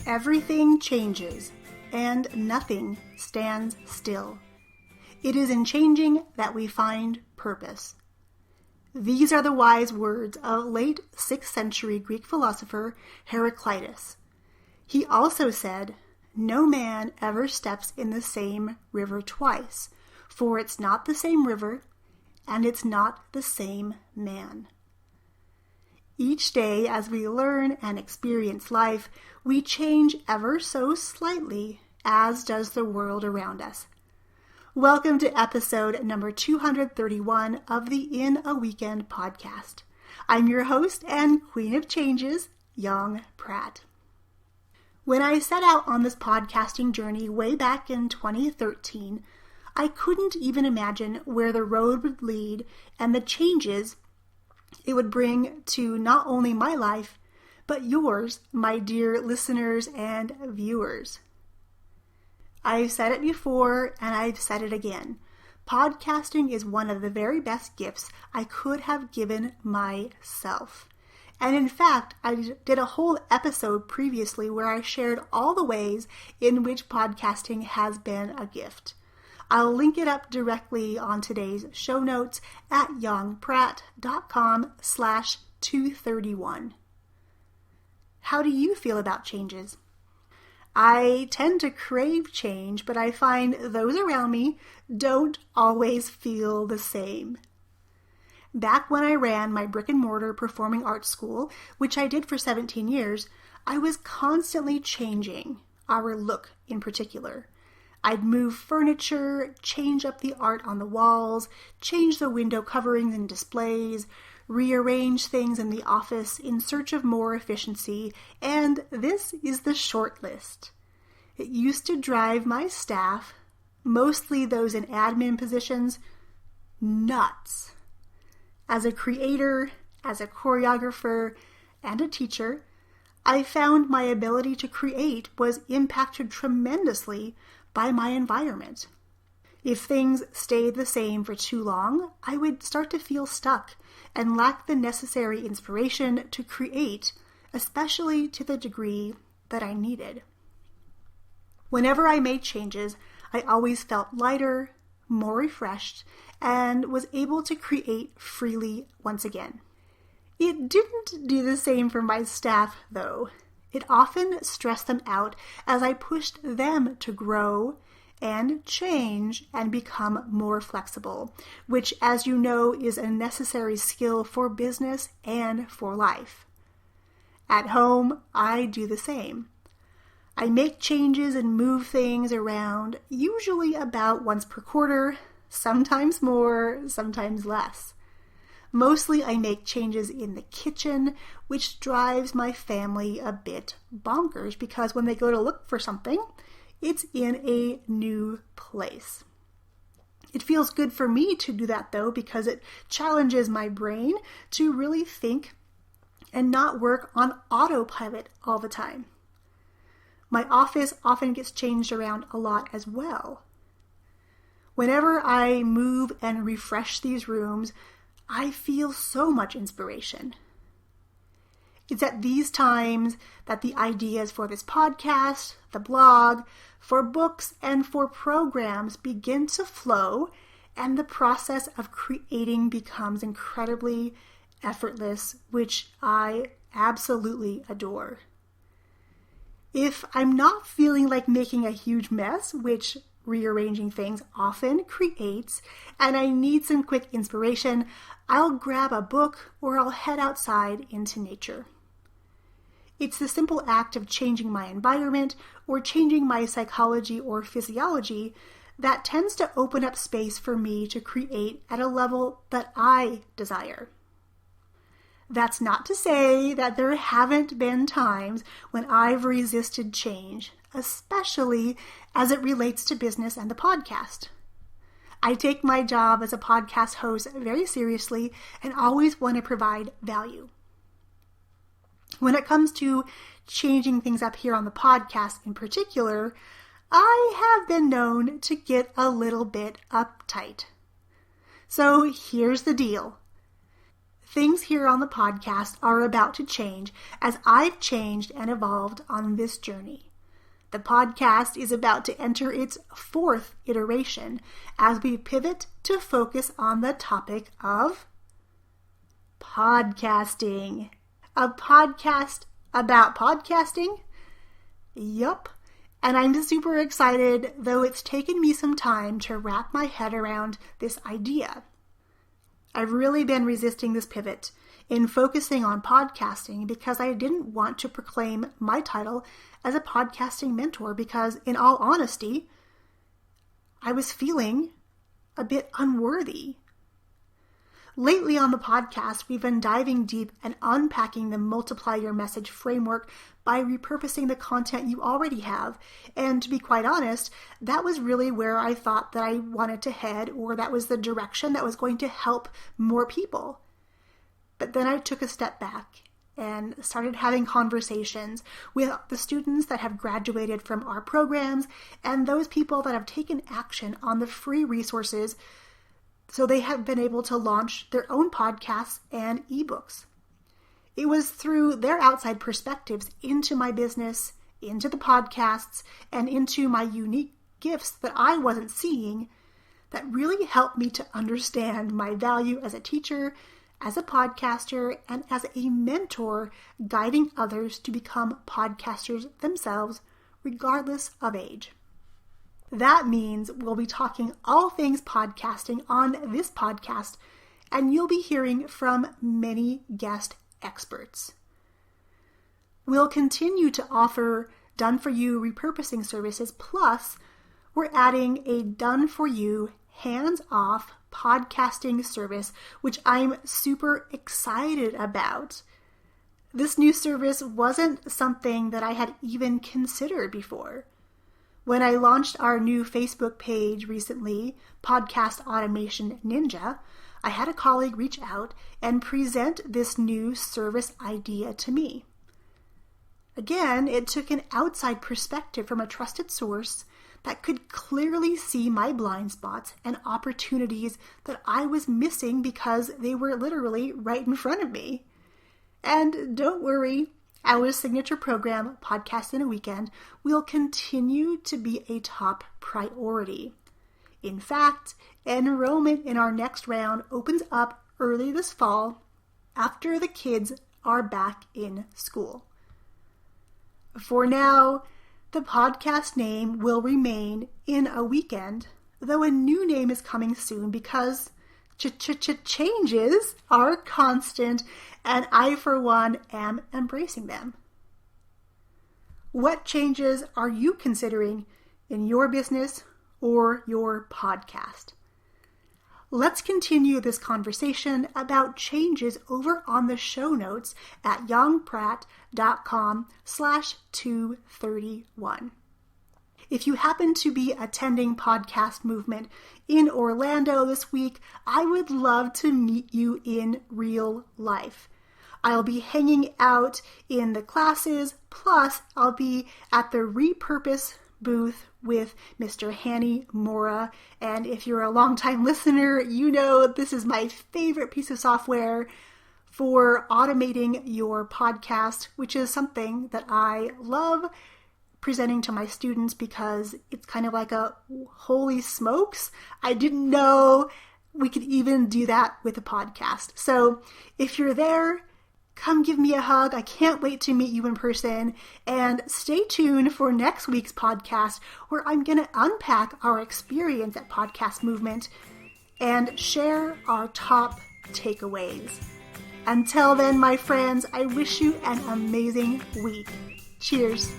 Everything changes, and nothing stands still. It is in changing that we find purpose. These are the wise words of late 6th century Greek philosopher Heraclitus. He also said, "No man ever steps in the same river twice, for it's not the same river, and it's not the same man." Each day, as we learn and experience life, we change ever so slightly, as does the world around us. Welcome to episode number 231 of the In a Weekend podcast. I'm your host and Queen of Changes, Young Pratt. When I set out on this podcasting journey way back in 2013, I couldn't even imagine where the road would lead and the changes it would bring to not only my life, but yours, my dear listeners and viewers. I've said it before, and I've said it again. Podcasting is one of the very best gifts I could have given myself. And in fact, I did a whole episode previously where I shared all the ways in which podcasting has been a gift. I'll link it up directly on today's show notes at youngpratt.com/231. How do you feel about changes? I tend to crave change, but I find those around me don't always feel the same. Back when I ran my brick-and-mortar performing arts school, which I did for 17 years, I was constantly changing our look in particular. I'd move furniture, change up the art on the walls, change the window coverings and displays, rearrange things in the office in search of more efficiency, and this is the short list. It used to drive my staff, mostly those in admin positions, nuts. As a creator, as a choreographer, and a teacher, I found my ability to create was impacted tremendously by my environment. If things stayed the same for too long, I would start to feel stuck and lack the necessary inspiration to create, especially to the degree that I needed. Whenever I made changes, I always felt lighter, more refreshed, and was able to create freely once again. It didn't do the same for my staff, though. It often stressed them out as I pushed them to grow and change and become more flexible, which, as you know, is a necessary skill for business and for life. At home, I do the same. I make changes and move things around, usually about once per quarter, sometimes more, sometimes less. Mostly I make changes in the kitchen, which drives my family a bit bonkers because when they go to look for something, it's in a new place. It feels good for me to do that though because it challenges my brain to really think and not work on autopilot all the time. My office often gets changed around a lot as well. Whenever I move and refresh these rooms, I feel so much inspiration. It's at these times that the ideas for this podcast, the blog, for books, and for programs begin to flow, and the process of creating becomes incredibly effortless, which I absolutely adore. If I'm not feeling like making a huge mess, which rearranging things often creates, and I need some quick inspiration, I'll grab a book or I'll head outside into nature. It's the simple act of changing my environment or changing my psychology or physiology that tends to open up space for me to create at a level that I desire. That's not to say that there haven't been times when I've resisted change, especially as it relates to business and the podcast. I take my job as a podcast host very seriously and always want to provide value. When it comes to changing things up here on the podcast in particular, I have been known to get a little bit uptight. So here's the deal. things here on the podcast are about to change as I've changed and evolved on this journey. The podcast is about to enter its 4th iteration as we pivot to focus on the topic of podcasting. A podcast about podcasting? Yup. And I'm super excited, though it's taken me some time to wrap my head around this idea. I've really been resisting this pivot in focusing on podcasting because I didn't want to proclaim my title as a podcasting mentor because, in all honesty, I was feeling a bit unworthy. Lately on the podcast, we've been diving deep and unpacking the Multiply Your Message framework by repurposing the content you already have. And to be quite honest, that was really where I thought that I wanted to head, or that was the direction that was going to help more people. But then I took a step back and started having conversations with the students that have graduated from our programs and those people that have taken action on the free resources so they have been able to launch their own podcasts and ebooks. It was through their outside perspectives into my business, into the podcasts, and into my unique gifts that I wasn't seeing that really helped me to understand my value as a teacher, as a podcaster, and as a mentor guiding others to become podcasters themselves, regardless of age. That means we'll be talking all things podcasting on this podcast, and you'll be hearing from many guest experts. We'll continue to offer done-for-you repurposing services, plus we're adding a done-for-you, hands-off podcasting service, which I'm super excited about. This new service wasn't something that I had even considered before. When I launched our new Facebook page recently, Podcast Automation Ninja, I had a colleague reach out and present this new service idea to me. Again, it took an outside perspective from a trusted source that could clearly see my blind spots and opportunities that I was missing because they were literally right in front of me. And don't worry, our signature program, Podcast in a Weekend, will continue to be a top priority. In fact, enrollment in our next round opens up early this fall after the kids are back in school. For now, the podcast name will remain In a Weekend, though a new name is coming soon because changes are constant, and I, for one, am embracing them. What changes are you considering in your business or your podcast? Let's continue this conversation about changes over on the show notes at youngpratt.com/231. If you happen to be attending Podcast Movement in Orlando this week, I would love to meet you in real life. I'll be hanging out in the classes, plus I'll be at the Repurpose booth with Mr. Hanny Mora. And if you're a longtime listener, you know this is my favorite piece of software for automating your podcast, which is something that I love presenting to my students because it's kind of like a holy smokes, I didn't know we could even do that with a podcast. So if you're there, come give me a hug. I can't wait to meet you in person. And stay tuned for next week's podcast where I'm going to unpack our experience at Podcast Movement and share our top takeaways. Until then, my friends, I wish you an amazing week. Cheers.